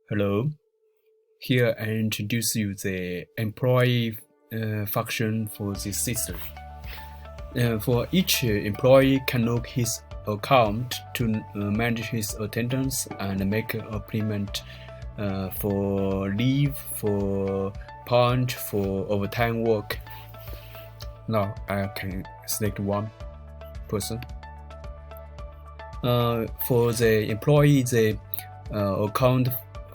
Hello. Here I introduce you the employee function for this system. For each employee can log his account to manage his attendance and make a payment for leave, for punch, for overtime work. Now I can select one person. For the employee, the account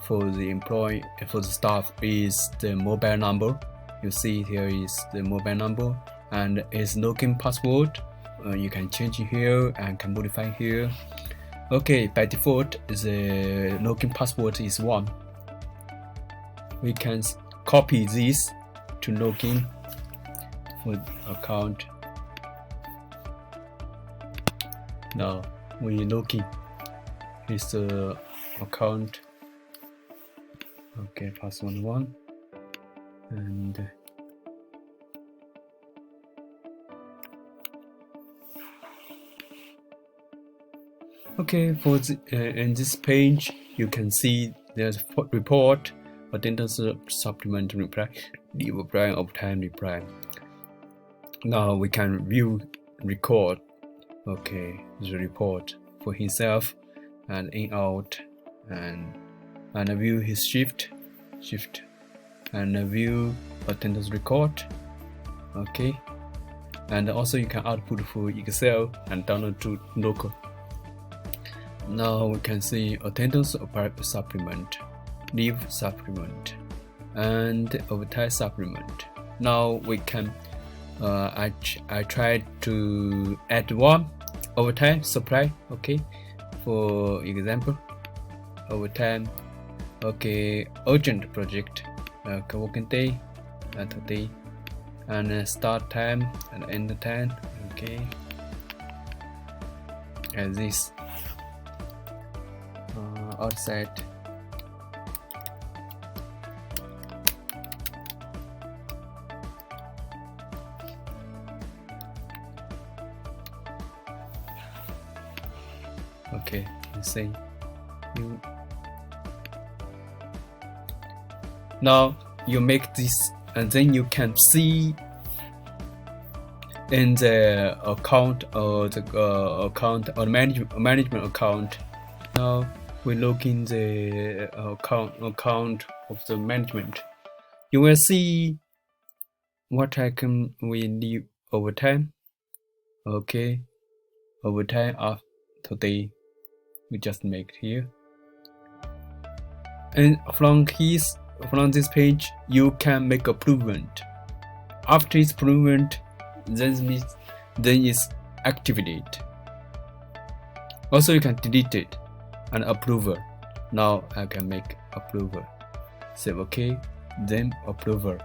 for the staff is the mobile number. You see here is the mobile number and his login password. You can change here and can modify here. Okay, by default the login password is 1. We can copy this to login for account. Now we login. Here's the account. Okay, password 1 and okay, for the, in this page you can see there's report, attendance supplement reply, leave reply, overtime reply. Now we can view record. Okay, the report for himself and in out and view his shift and view attendance record. Okay, and also you can output for Excel and download to local. Now we can see attendance supplement, leave supplement, and overtime supplement. Now we can I tried to add one overtime supply. Okay, for example, overtime. Okay, urgent project, working day, today, and start time and end time. Okay, and this outside. Okay, you see you. Now you make this and then you can see in the account or the account or management account. Now we look in the account of the management. You will see what icon we leave overtime. Okay, overtime of today we just make it here, and from this page you can make improvement. After it's improvement, then it's activated. Also you can delete it and approval. Now I can make approval. Say okay, then approval.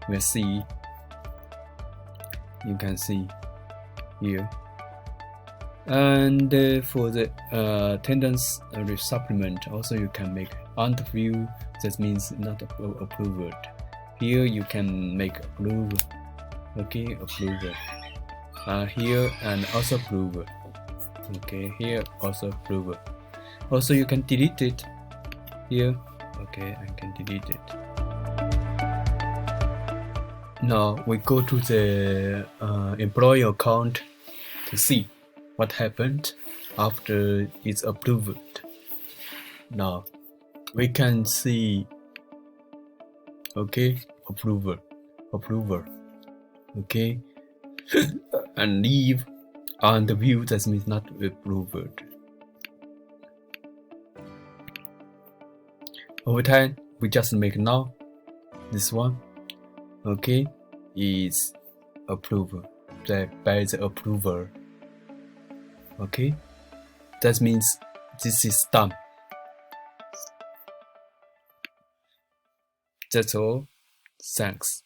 We'll see. You can see here. And for the attendance supplement, also you can make view. That means not approved. Here you can make approval. Okay, approval. Here and also approval. Okay, here also approval. Also you can delete it here. Okay, I can delete it. Now we go to the employee account to see what happened after it's approved. Now we can see, okay, approval, okay, and leave on the view. That means not approved. Overtime we just make now. This one, okay, is approved by the approver. Okay, that means this is done. That's all. Thanks.